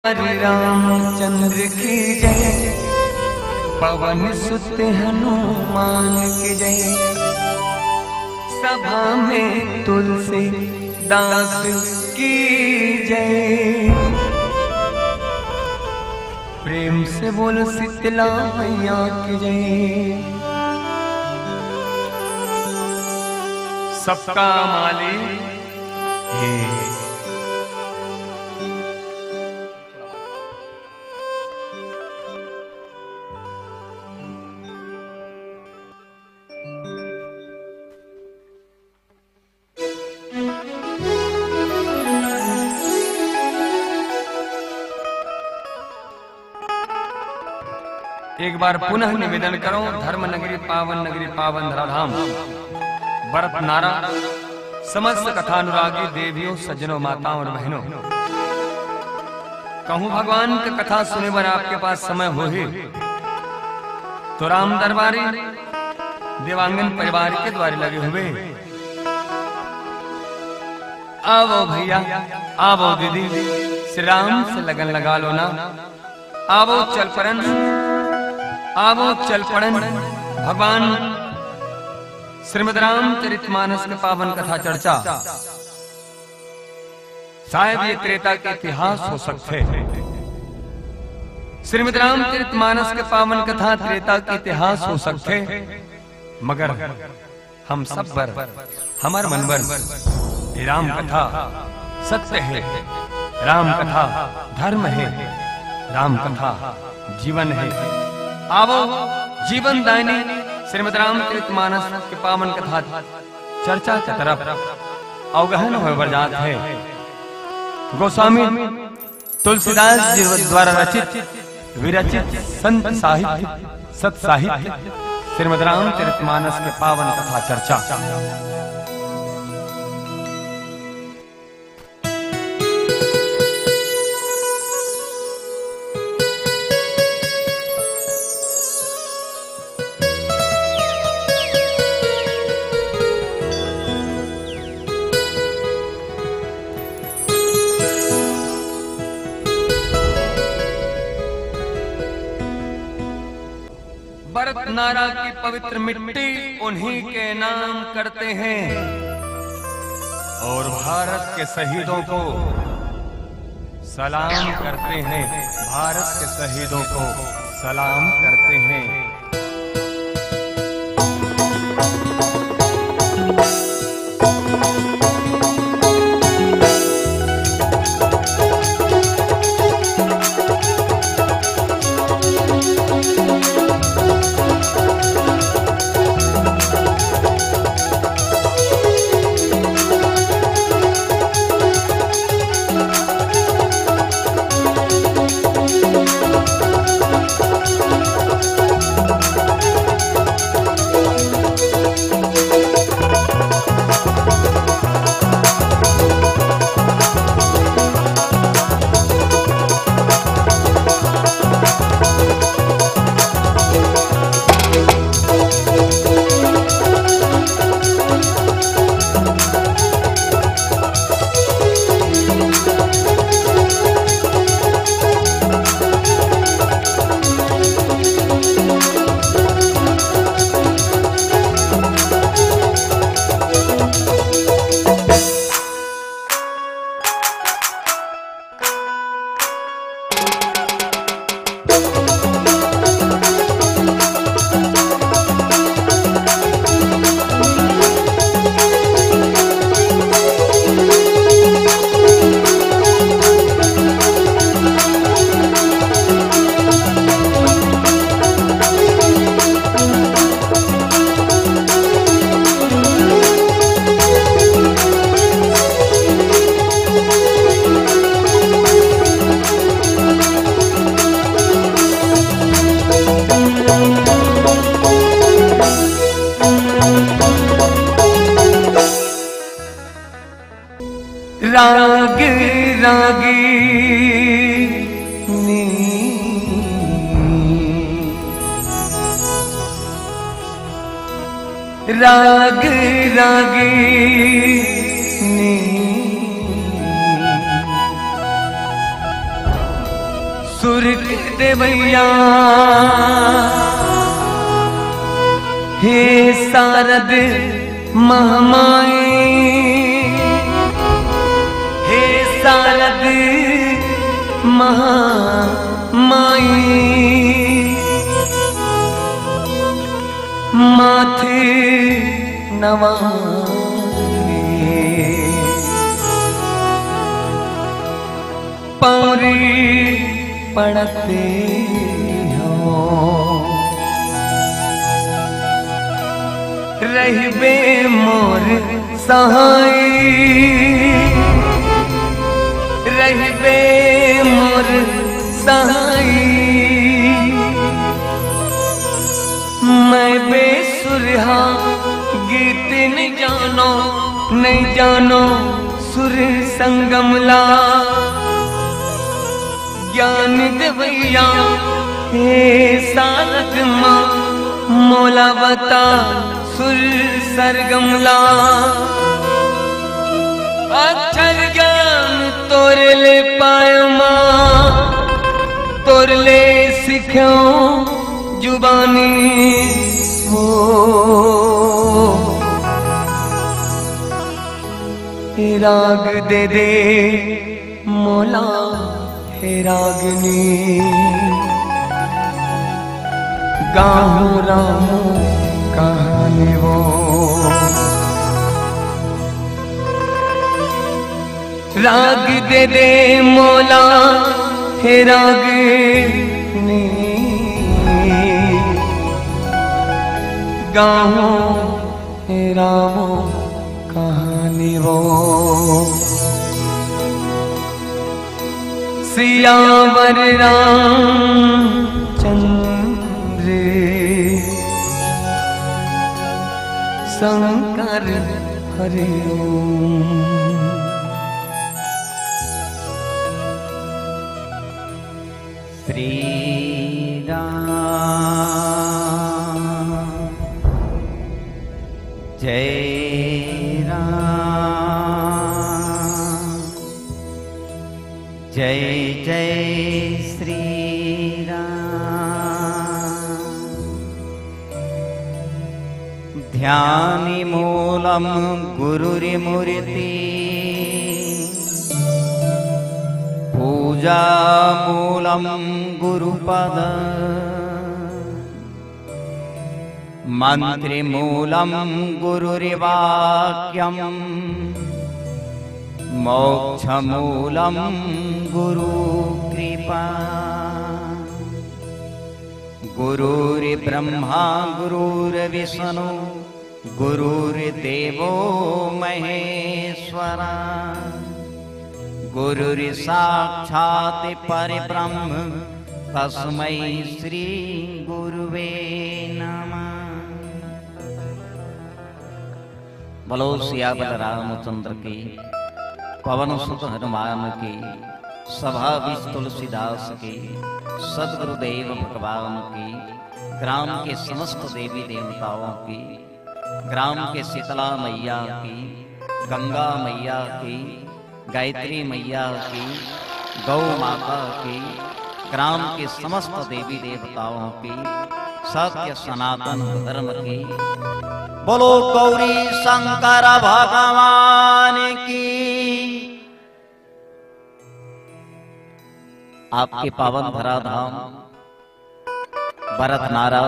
हरि रामचंद्र की जय, पवन सुत हनुमान की जय। सभा में तुलसी दास की जय, प्रेम से बोल शीतला मैया की जय। सबका मालिक हे एक बार पुनः निवेदन करो। धर्म नगरी पावन धराधाम भरत नारा समस्त कथानुरागी देवियों सज्जनों माताओं और बहनों, कहूं भगवान की कथा सुने पर आपके पास समय हो ही तो राम दरबारी देवांगन परिवार के द्वारे लगे हुए आवो भैया, आवो दीदी, श्री राम से लगन लगा लो ना। आवो चल परन, आवो चल पड़न भगवान श्रीमद् रामचरितमानस के पावन कथा चर्चा। शायद ये त्रेता के इतिहास हो सकते हैं। श्रीमद् रामचरितमानस के पावन कथा त्रेता के इतिहास हो सकते, मगर हम सब पर हमार मन पर राम कथा सत्य है, राम कथा धर्म है, राम कथा जीवन है। आवो जीवन दायनी श्रीमद् रामचरितमानस के पावन कथा चर्चा की तरफ अवगहन हो बजात है। गोस्वामी तुलसीदास जी द्वारा रचित विरचित संत साहित्य सत साहित्य श्रीमद् रामचरितमानस के पावन कथा चर्चा। भरत नारा की पवित्र मिट्टी उन्हीं के नाम करते हैं और भारत के शहीदों को सलाम करते हैं, भारत के शहीदों को सलाम करते हैं। राग रागी राग रागी सुर के देवैया हे शारद महामाई, हे शारद महामाई, माथे नवाए पौरी पड़ते हो, रहबे मोर सहाय, रहबे मोर सहाय। मैं बेसुरहा गीत नहीं जानो, नहीं जानो सुर संगमला, ज्ञान देवैया हे शारद माँ, मोला बता सुर सरगमला। अक्षर ज्ञान तोरे ले पायो माँ, तोरे ले सिखो जुबानी हो, राग दे दे मोला हे रागनी, गाहूं रामू कहानी वो। राग दे दे मोला हे रागनी, गाहूं हे रामू कहानी वो। सियावर रामचंद्र शंकर हरि ओम। श्री राम जय राम, जय जय श्री राम। ध्यानि मूलम गुरुरिमूर्ति, पूजा मूलम गुरुपद, मंत्र मूलम गुरुर्वाक्यम, मोक्ष मूलम गुरु कृपा। गुरुर्ब्रह्मा गुरुर्विष्णु गुरुर्देवो महेश्वरा, गुरुर्साक्षात् परब्रह्म तस्मै श्री गुरुवे नमः। बोलो सियावर रामचंद्र की, पवन सुत हनुमान की, सभा विष तुलसीदास की, सद्गुरुदेव भगवान की, ग्राम के समस्त देवी देवताओं की, ग्राम के शीतला मैया की, गंगा मैया की, गायत्री मैया की, गौ माता की, ग्राम के समस्त देवी देवताओं की, सत्य सनातन धर्म की। बोलो गौरी शंकर भगवान की। आपके पावन धराधाम भरत नारा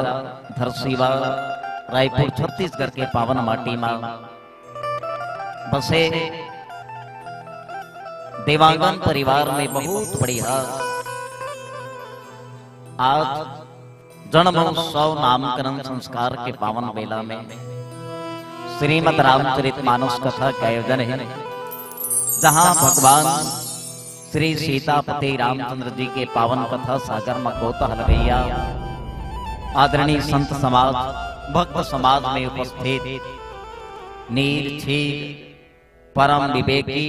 धरसीवा रायपुर छत्तीसगढ़ के पावन माटी में बसे देवांगन परिवार में बहुत बढ़िया आज जन्मोत्सव नामकरण संस्कार के पावन बेला में श्रीमद् रामचरितमानस कथा का आयोजन है, जहां भगवान श्री सीतापति रामचंद्र जी के पावन कथा सागर में कौतूहल भैया आदरणीय संत समाज भक्त समाज में उपस्थित नीर छीर परम विवेकी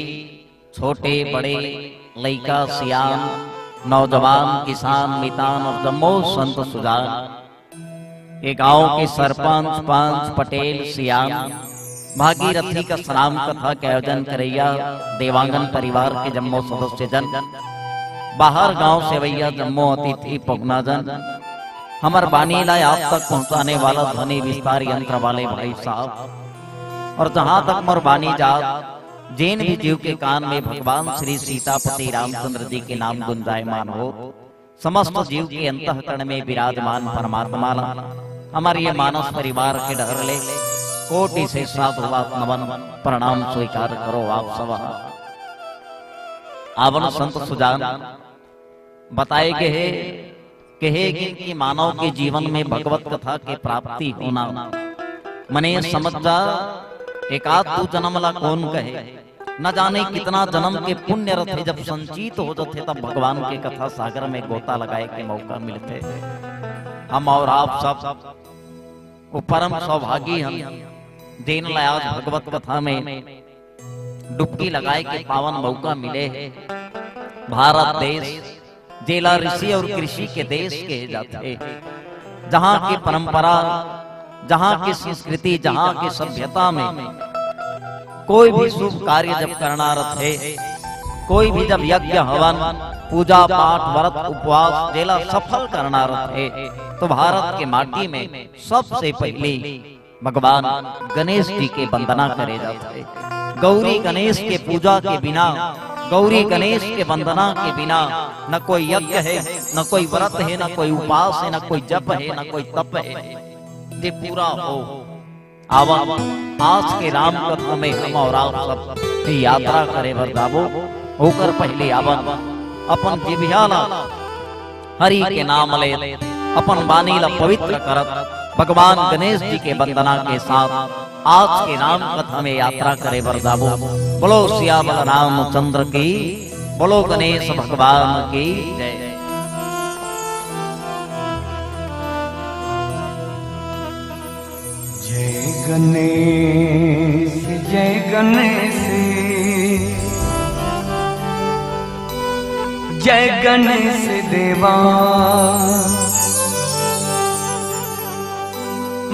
छोटे बड़े लइका सियान नौजवान किसान मितान और जम्मो संत सुजान के गांव के सरपंच पंच पटेल सियान भागीरथी का सलाम कथा के आयोजन करैया देवांगन परिवार के जम्मो सदस्य जन बाहर गांव से भैया जम्मू अतिथि पगना जन हमार बानी लाए आप तक पहुंचाने वाला ध्वनि विस्तार यंत्र वाले भाई साहब। और जहां तक मोर बानी जात जैन भी जीव के कान में भगवान श्री सीतापति रामचंद्र जी के नाम गुंजायमान हो, समस्त जीव के अंतःकरण में विराजमान परमात्मा हमारे ये मानस परिवार के डर ले कोटि से साधुवाद नमन प्रणाम स्वीकार करो आप सब। आवन संत सुजान बताए गए कहेगी कि मानव के जीवन में भगवत कथा के प्राप्ति होना मने समझ जा एकाध दू जन्म ला कौन कहे, न जाने कितना जन्म के पुण्य रथे जब संचित हो जाते तब भगवान के कथा सागर में गोता लगाए के मौका मिलते। हम और आप सब वो परम सौभागी हम देन लायाज भगवत कथा में डुबकी लगाए के पावन मौका मिले है। भारत देश जेला ऋषि और कृषि के देश के जाते, जहाँ की परंपरा, जहाँ की संस्कृति, जहाँ की सभ्यता में कोई भी शुभ कार्य जब करना रहे, कोई भी जब यज्ञ हवन पूजा पाठ व्रत उपवास जेला सफल करना रहे, तो भारत के माटी में सबसे पहले भगवान गणेश जी के वंदना करे जाते। गौरी गणेश के पूजा के बिना, गौरी गणेश के वंदना के बिना न कोई यज्ञ है, न कोई व्रत है, न कोई उपास है, न कोई जप है, न कोई तप है, ये पूरा हो। आवा आज के राम कथा में हम और आप सब यात्रा करे बरदाबो होकर पहले आवन अपन जिभियाला हरि के नाम ले अपन बानी ला पवित्र करत भगवान गणेश जी के वंदना के साथ आज के राम कथा में यात्रा करे बरदाबो। बोलो सियावर रामचंद्र की, बोलो गणेश भगवान की जय। जय गणेश जय गणेश जय गणेश देवा,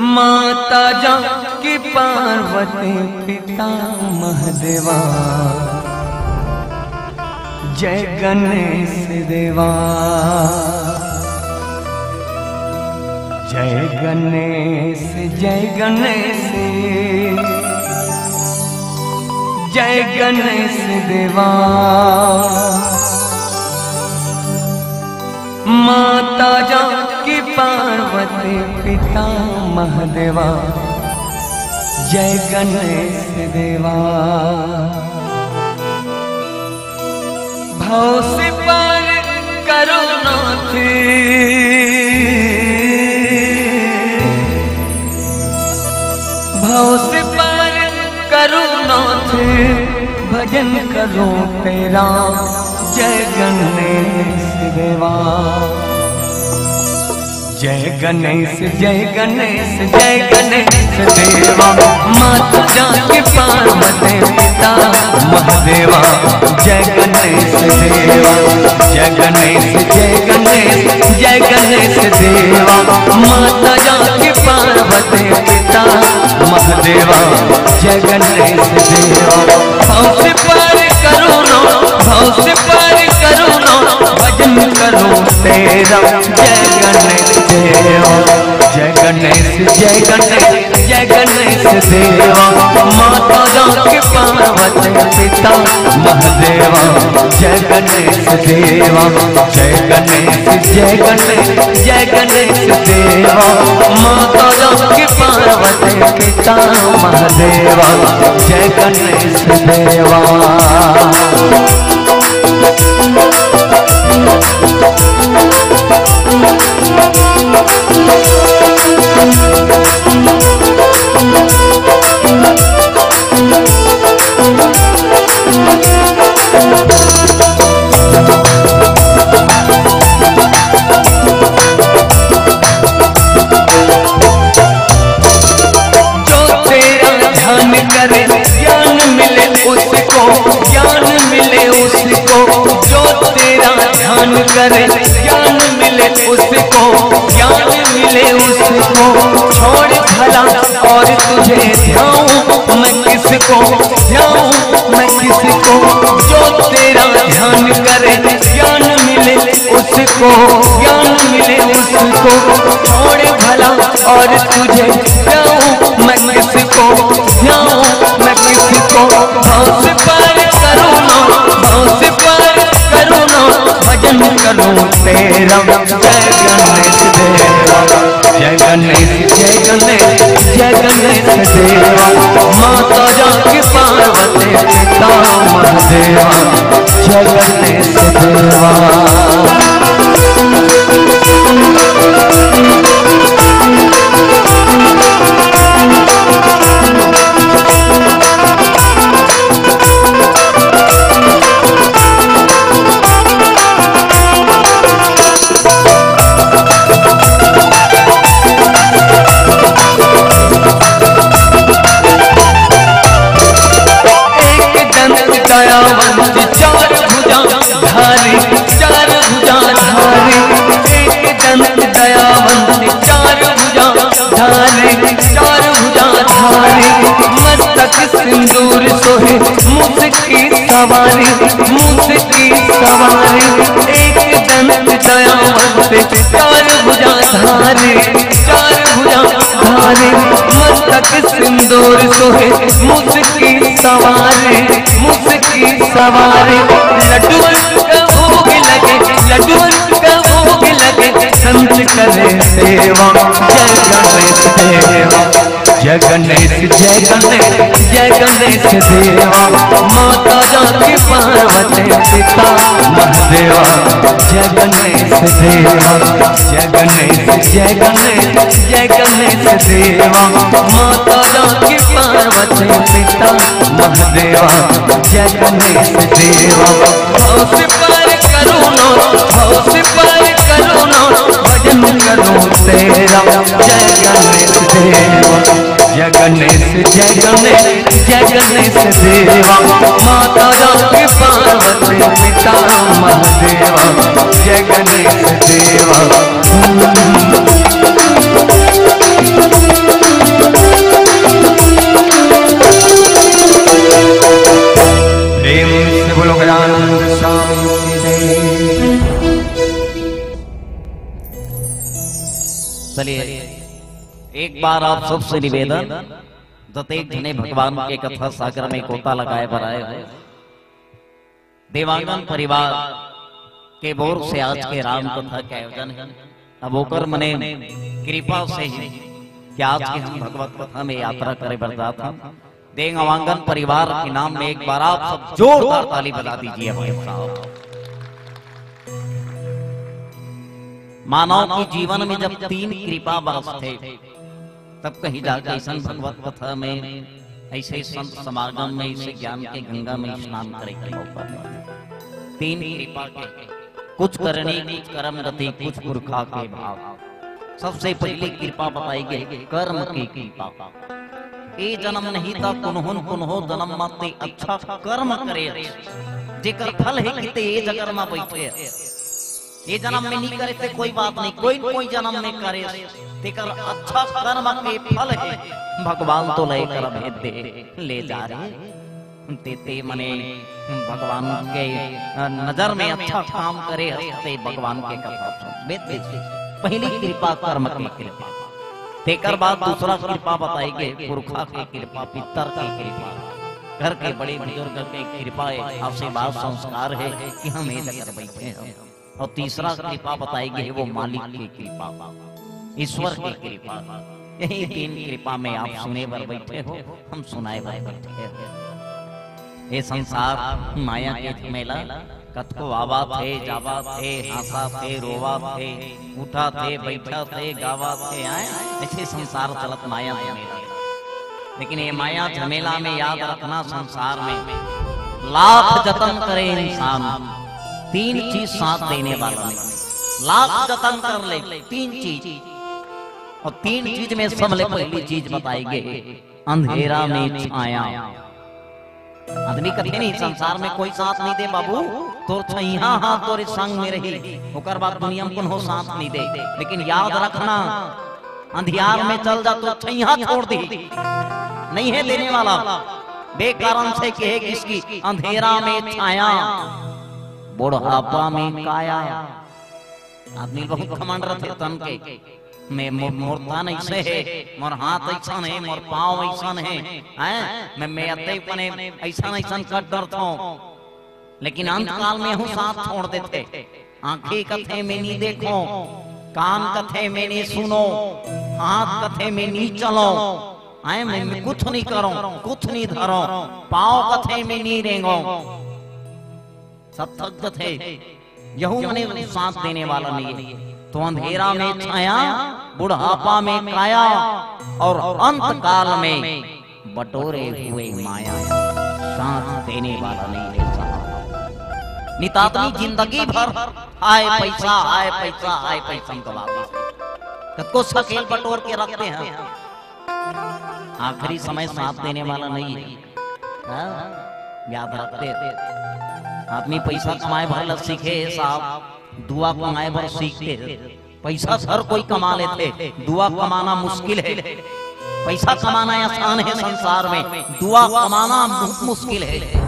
माता जानकी पार्वती पिता महादेवा। जय गणेश देवा, जय गणेश जय गणेश जय गणेश देवा, माता जानकी पार्वती पिता महादेवा। जय गणेश देवा, भव से पार करो नाथ, भव से पार करो नाथ, भजन करो तेरा। जय गणेश देवा, जय गणेश जय गणेश जय गणेश देवा, माता जानकी पार्वती पिता महादेवा। जय गणेश देवा, जय गणेश जय गणेश जय गणेश देवा, माता जानकी पार्वती पिता महादेवा। जय गणेश देवा, भव से पार करो ना, भव से पार करो ना, भजन करो तेरा। जय गणेश देवा, जय गणेश जय गणेश जय गणेश देवा, माता जानकी पार्वती पिता महादेवा। जय गणेश देवा, जय गणेश जय गणेश जय गणेश देवा, माता जानकी पार्वती पिता महादेवा। जय गणेश देवा, करे ज्ञान मिले उसको, ज्ञान मिले उसको। छोड़ भला और तुझे ध्याऊं मैं किसको, ध्याऊं मैं किसको। जो तेरा ध्यान करे ज्ञान मिले मिले उसको, ज्ञान मिले उसको, छोड़े भला और तुझे जाऊं मैं किसको, जाऊं मैं किसको। भाव से पार करूं ना, भाव से पार करूं ना, भजन करूं तेरा। जय गणेश देवा, जय गणेश, जय गणेश, जय गणेश देवा। माता जाके पार्वती पिता महादेवा, जय गणेश देवा। दयावंत चार भुजा धारी, चार भुजा धारी, एक दंत दयावंत चार भुजा धारी, चार भुजा धारी। मस्तक सिंदूर सोहे मुझकी सवारी, मुझकी सवारी। एक दंत दयावंत चार भुजा धारी, चार भुजा धारी। मस्तक सिंदूर सोहे मुझकी सवारी, मुझकी सवारी। लड्डुअन का भोग लगे, लड्डुअन का भोग लगे, संत करे सेवा। जय गणेश देवा, जय गणेश, जय गणेश, जय गणेश देवा। माता जाके पार्वती पिता महादेवा, जय गणेश देवा, जय गणेश, जय गणेश, जय गणेश देवा। माता जाके पार्वती पिता महादेवा, जय गणेश देवा। भाव से पार करो ना, भाव से पार करो ना, भजन करो तेरा। जय गणेश देवा, जय गणेश, जय गणेश, जय गणेश देवा। माता जाके पार्वती पिता महादेवा, जय गणेश देवा। प्रेम से बोलो गजानंद स्वामी की जय। चलिए एक बार आप सबसे निवेदन, प्रत्येक जने भगवान के कथा सागर में गोता लगाए बनाए हो। देवांगन परिवार के बोर से आज के राम कथा के आयोजन है। अब होकर मने कृपा से ही कि आज के हम भगवत कथा में यात्रा करे बरदात हम देवांगन परिवार के नाम में एक बार आप सब जोरदार ताली बजा दीजिए भाई साहब। मानव के जीवन में जब तीन कृपा बरस थे तब कहीं जाकर ऐसा भगवत कथा में, ऐसे संत समागम में, ऐसे ज्ञान के गंगा में स्नान करे के मौका मिला। तीन कृपा के, कुछ करनी, कुछ कर्म गति, कुछ पुरखा के भाव। सबसे पहले कृपा बताई गई कर्म की कृपा। ए जन्म नहीं था कुनहुन कुनहो जन्म माते अच्छा कर्म करे, जेकर फल है किते ए जगर में बैठे। ये जन्म में नहीं करे ते कोई बात नहीं, कोई जन्म में करे तेकर अच्छा कर्म के फल है भगवान तो लेकर भेद दे ले जा रहे। ते मने भगवान के नजर में अच्छा काम करे ते भगवान के कथा सुन। पहली कृपा कर्म की कृपा, तेकर बाद दूसरा कृपा बताएंगे पुरखा की कृपा, पितर की कृपा, घर के बड़े बुजुर्ग की कृपा है, आशीर्वाद संस्कार है कि हम ये जगह बैठे हैं। और तीसरा कृपा बताएंगे वो मालिक की कृपा, ईश्वर की कृपा। यही तीन कृपा में आप सुने बर बैठे हो, हम सुनाए बर बैठे हैं। ये संसार माया के झमेला, कतको आवा थे, जावा थे, हंसा थे, रोवा थे, उठा थे, बैठा थे, गावा थे, आए ऐसे संसार चलत माया झमेला। लेकिन ये माया झमेला में याद रखना, संसार में लाख जतन करे इंसान, तीन चीज साथ देने वाला नहीं। लाख जतन कर ले, तीन चीज, और तीन चीज में सबसे पहली चीज बताएंगे अंधेरा में छाया। आदमी कहते नहीं संसार में कोई साथ नहीं दे बाबू, तो छैया हाथ तोरे संग में रही, ओकर बाद दुनिया में कोनो साथ नहीं दे। लेकिन याद रखना अंधियार में चल जा तो छैया छोड़ दी, नहीं है देने वाला। बेकारण से कहे किसकी अंधेरा में छाया, बुढ़ापा में काया। आदमी बहुत घमंड रहते तन के, मैं मोर तन ऐसे है, मोर हाथ ऐसा है, मोर पाँव ऐसा है, हैं मैं अते पने ऐसा ऐसा कर डरता हूँ। लेकिन अंत काल में हूँ साथ छोड़ देते। आंखें कथे में नहीं देखो, कान कथे में नहीं सुनो, हाथ कथे में नहीं चलो, मैं कुछ नहीं करो, कुछ नहीं धरो, पाँव कथे में नहीं रेंगो, सब थक कथे यहू मने साथ देने वाला नहीं है। तो अंधेरा में छाया, बुढ़ापा में काया, और अंत काल में बटोरे हुए माया, साथ देने वाला नहीं है। नितातनी जिंदगी भर आए पैसा आए पैसा आए पैसा कमाते, को सकेल बटोर के रखते हैं, आखिरी समय साथ देने वाला नहीं है। याद रखते, आदमी पैसा कमाए भर सीखे साहब, दुआ कमाए भर सीखते। पैसा हर कोई कमा लेते, दुआ कमाना मुश्किल है। पैसा कमाना आसान है संसार में, दुआ कमाना बहुत मुश्किल है।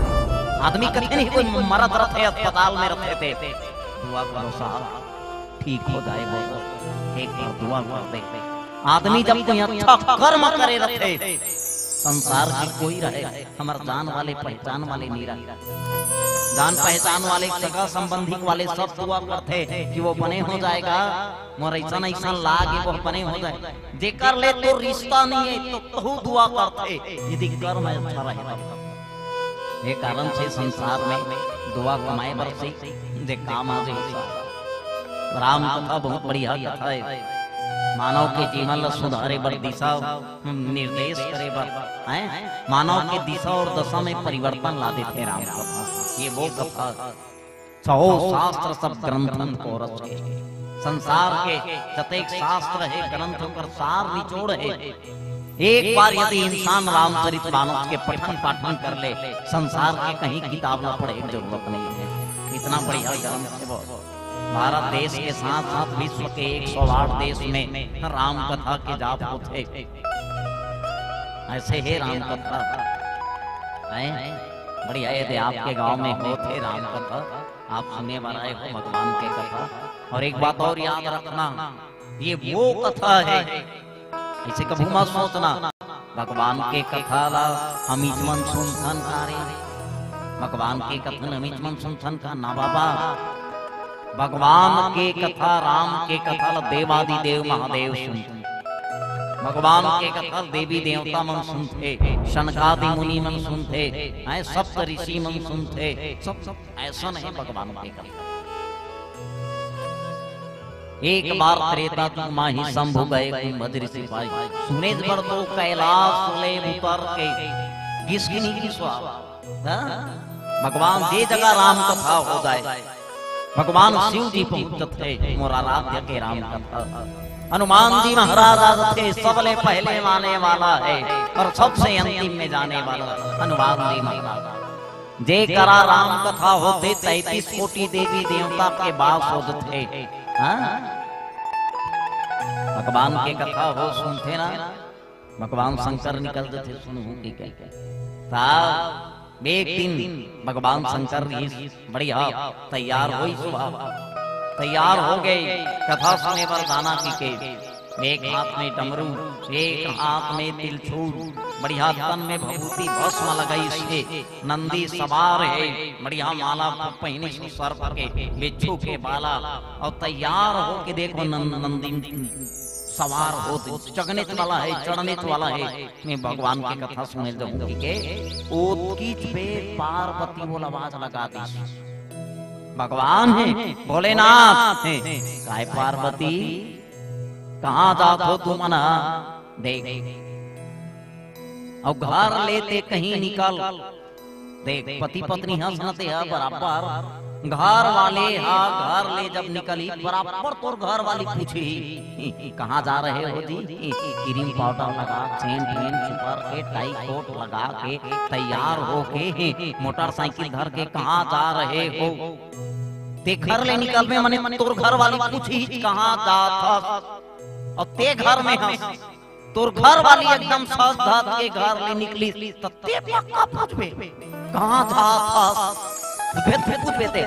आदमी कहीं नहीं कोई मरद रहते अस्पताल में रहते थे, दुआ करो साहब ठीक हो जाएगा, एक बार दुआ कर दे। आदमी जब कोई अच्छा कर्म करे रहते, संसार की कोई रहे, हमारे जान वाले पहचान वाले नहीं रहे, जान पहचान वाले सगा संबंधी वाले सब दुआ करते कि वो बने हो जाएगा, मोर ऐसा ऐसा लागे वो बने हो जाए। जेकर ले तो रिश्ता नहीं है तो दुआ करते, यदि कर्म अच्छा रहेगा। ये कारण से संसार में दुआ कमाए बर से जे काम आ जाए। राम कथा बहुत बढ़िया कथा है, मानव के जीवन ला सुधारे बर दिशा निर्देश करे बर, हैं मानव के दिशा और दशा में परिवर्तन ला देते राम कथा। ये वो कथा 100 शास्त्र सब ग्रंथन को रचे, संसार के जतेक शास्त्र है ग्रंथों का सार निचोड़ है। एक बार यदि इंसान रामचरितमानस के पठन पाठन कर ले, संसार के कहीं किताब न पढ़े जरूरत नहीं है। इतना बढ़िया ग्रंथ है वो। भारत देश के साथ साथ विश्व के 108 देश में राम कथा के जाप होते, ऐसे है राम कथा बढ़िया। यदि आपके गांव में होते राम कथा, आप सुनने वाला हो भगवान के कथा। और एक बात और याद रखना, ये वो कथा है, ऐसे कभी मत सोचना भगवान के कथा ला हम मन सुनथन करे, भगवान के कथन हम मन सुनथन का ना बाबा। भगवान के कथा राम के कथा ला देवादि देव महादेव सुनते, भगवान के कथा देवी देवता मन सुनते, शनकादि मुनि मन सुनते, सप्त ऋषि मन सुनते, सब ऐसा नहीं भगवान के कथा। एक बार त्रेता युग माही शंभु गए कुंभद्र सिपाही, सुने पर तो कैलाश ले उतर के किसकी की स्वाद। भगवान जे जगह राम कथा हो जाए, भगवान शिव जी पहुंचते थे मोर आराध्य के राम कथा। हनुमान जी महाराज थे सबले पहले माने वाला है, और सबसे अंतिम में जाने वाला हनुमान जी महाराज। जे करा राम कथा होते 33 कोटि देवी देवता के बास होते। भगवान के कथा हो सुनते ना, भगवान शंकर निकलते थे सुनू की साहब। एक दिन भगवान शंकर बढ़िया तैयार हुई, सुबह तैयार हो गए कथा सुने पर दाना की के। एक हाथ में डमरू, एक हाथ में तिलछूल, बढ़िया तन में भभूति भस्म लगाई से नंदी सवार है, बढ़िया माला पहनी सर्प के बिच्छू के बाला, और तैयार हो के देखो नंदी सवार हो चढ़ने वाला है, चढ़ने वाला है। मैं भगवान की कथा सुने जाऊंगी के ओतकीच पे पार्वती बोल आवाज लगा दी, भगवान है भोलेनाथ है, काय पार्वती कहाँ जात हो तुम ना देख, और घर लेते कहीं निकल देख। पति पत्नी हंसते हैं बराबर, घर वाले घर ले जब निकली बराबर तोर घर वाली पूछी कहाँ जा रहे हो जी। क्रीम पाउडर लगा, चेन पेन सुपर के टाई कोट लगा के तैयार हो के मोटरसाइकिल धर के कहाँ जा रहे हो। ते घर ले निकल में मने तोर घर वाली पूछी कहाँ जा था, और ते घर में हंस तोर घर वाली एकदम सज धज के घर ले निकली, तत्ते पक्का पूछबे कहां था, पूछबे ते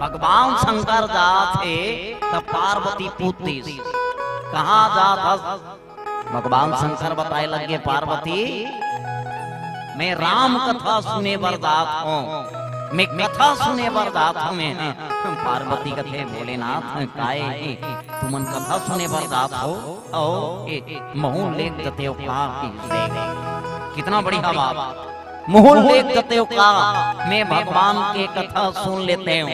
भगवान शंकर जात थे तब पार्वती पूछती कहाँ जात? भगवान शंकर बताए लगे पार्वती मैं राम कथा सुने बर जात हूँ, मैं कथा सुने बर जात हूँ मैं। पार्वती कथे भोलेनाथ काहे तुमन कथा सुने बर जात हो? ओ महू लेख जते का कितना बढ़िया बात। मुहुल लेख जते का मैं भगवान के कथा सुन लेते हूँ।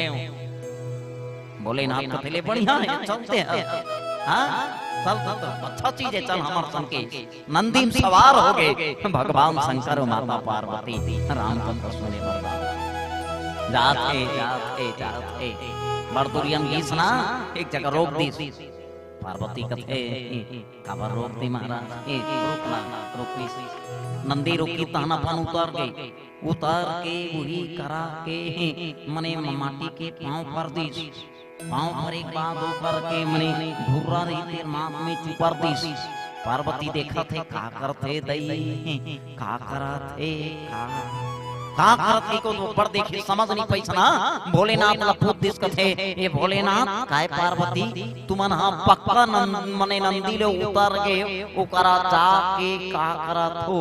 भोलेनाथ कथे ले बढ़िया है, चलते हैं। हाँ चल अच्छा चीज है, चल हमार संग के नंदी में सवार हो गए भगवान शंकर और माता पार्वती राम कथा सुने पर जाते बड़दुरियन गीस ना एक जगह रोक दी। पार्वती कथे काबर रोक दी महाराज? रोक दी। नंदी रोकी तहना पन उतर गई, उतर के वही करा के मने माटी के पांव पर दी। पांव पर एक बात ऊपर के मने धुर्रा रही तेर माथ में चुपर दी। पार्वती देखा थे का करते दई का करा थे का करते को ऊपर देखे समझ नहीं पैसा ना। भोलेनाथ लपूत दिस कथे ये भोलेनाथ काय पार्वती तुमन हां पक्का मने नंदी ले उतर गए ओकरा जाके का करा थो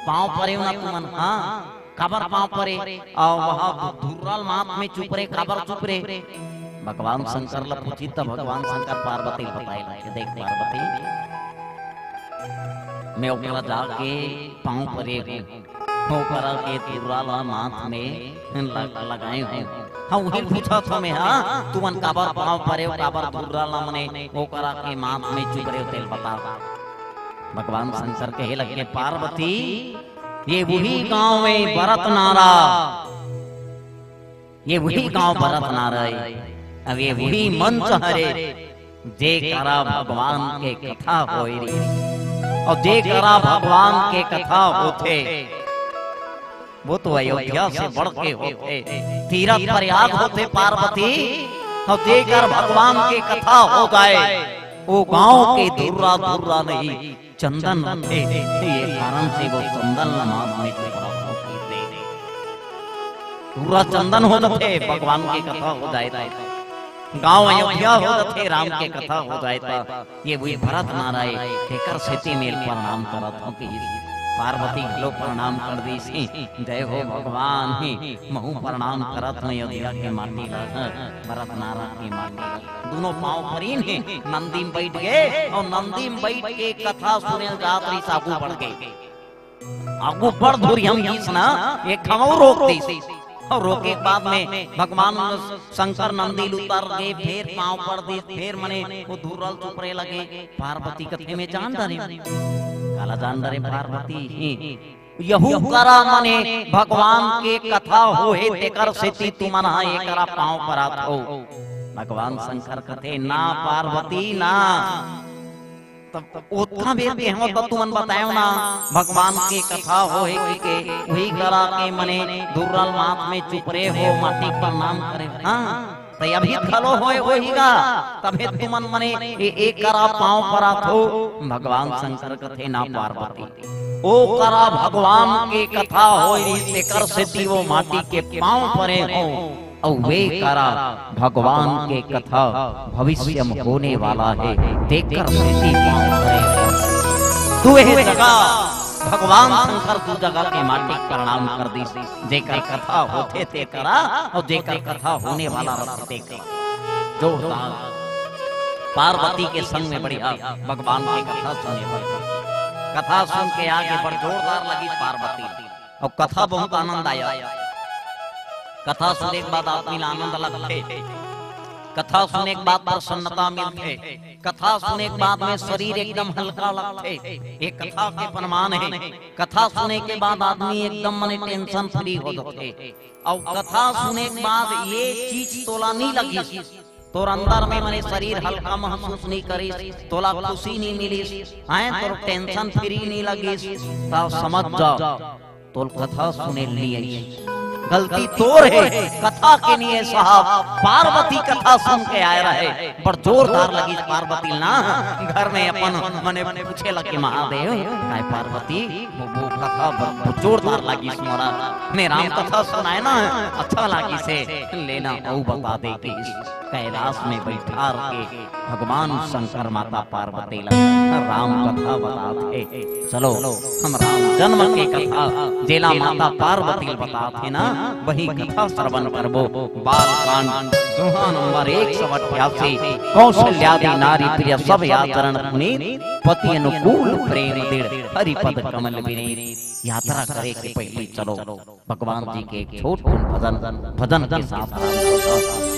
पांव परे ना तुमन? हां काबर पांव परे आ वहां धुर्राल माथ में चुप रे काबर चुप रे? भगवान शंकर ला पूछी तब भगवान शंकर पार्वती बताए देख पार्वती मैं ओकरा जाके पांव परे हूं ओकरा के धुर्राल माथ में लगाए हूं। हाँ वही पूछा था मैं। हाँ तुमन काबर पांव परे काबर धुर्राल मने ओकरा के माथ में चुप रे तेल बता। भगवान शंकर कहे लगे पार्वती ये वही गांव है भरत नारा, ये वही गांव भरत नारा है। अब ये वही मंच हरे जे करा भगवान के कथा होई री और जे करा भगवान के कथा होते वो तो अयोध्या से बढ़ के होते, तीरथ प्रयाग होते पार्वती। और जे कर भगवान के कथा हो जाए वो गांव के धुर्रा धुर्रा नहीं चंदन रखे। ये कारण से वो चंदन नाम में पूरा चंदन हो जाते भगवान की कथा हो जाए। गांव अयोध्या हो जाते राम के कथा हो जाए। ये वही भरत नाराय तेकर सेती मेल प्रणाम करत हो कि पार्वती लोग प्रणाम कर दी सी। जय हो भगवान ही महू प्रणाम करत हो अयोध्या के माटी ला भरत नारा की माटी दोनों पांव परीन है नंदी में बैठ गए और नंदी में बैठ के कथा सुने जात्री सागू बढ़ गए। आगू बढ़ धुरी हम गीसना एक खमौ रोक दी और रोके बाद में भगवान शंकर नंदी उतर गए फिर पांव पर दी फिर मने वो धुर्रल चुपरे लगे। पार्वती कथे में जान डरे काला जान डरे पार्वती यहू करा मने भगवान के कथा होए तेकर सेती तुमन हा एकरा पांव परात हो। भगवान शंकर कथे ना पार्वती ना तब ओतना बेर के हम तो तुमन बतायो ना भगवान के कथा होए के वही करा के मने धुर्रल माथ में चुपरे हो माटी प्रणाम करे। हां तो अभी खलो होए वहीगा तबे तुमन मने एक करा पांव परात हो। भगवान शंकर कथे ना पार्वती ओ करा भगवान के कथा होई तेकर सेती वो माटी के पांव परे हो और वे करा भगवान के कथा भविष्य में होने वाला है देखकर सेती पांव परे तू है जगह भगवान शंकर तू जगह के माटी प्रणाम कर दी जेकर कथा होते ते करा और जेकर कथा होने वाला रहते करा। जो पार्वती के संग में बढ़िया भगवान की कथा सुने कथा सुन के आगे बढ़ जोरदार लगी पार्वती और कथा बहुत आनंद आया। कथा सुनने के बाद आदमी आनंद लगते, कथा सुनने के बाद प्रसन्नता मिलते, कथा सुनने के बाद में शरीर एकदम हल्का लगते। एक कथा के प्रमाण है कथा सुनने के बाद आदमी एकदम मने टेंशन फ्री हो जाते। और कथा सुनने के बाद ये चीज तोला नहीं लगी तोर अंदर में मने शरीर हल्का महसूस नहीं करी तोला खुशी नहीं मिली आए तो टेंशन फ्री नहीं लगी तब समझ जा तो कथा सुने लिए गलती तोर है कथा के लिए साहब पार्वती कथा सुन के आए रहे पर जोरदार लगी पार्वती ना घर में अपन मने पूछे लगे महादेव काय पार्वती वो कथा बहुत जोरदार लगी सुना ने राम कथा सुनाए ना अच्छा लगी से लेना वो बता दे कि कैलाश में बैठा के भगवान शंकर माता पार्वती राम कथा बताते चलो हम राम जन्म के कथा जेला माता पार्वती बताते ना वही कथा श्रवण करबो बाल कांड दोहा नंबर 188 कौशल्यादि नारी प्रिय सब आचरण पुनीत पति अनुकूल प्रेम दृढ़ हरिपद कमल विनीत यात्रा करे के पहले चलो भगवान जी के एक छोट भजन के साथ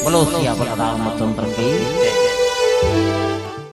बोलो सिया बलराम चंद्र की जय।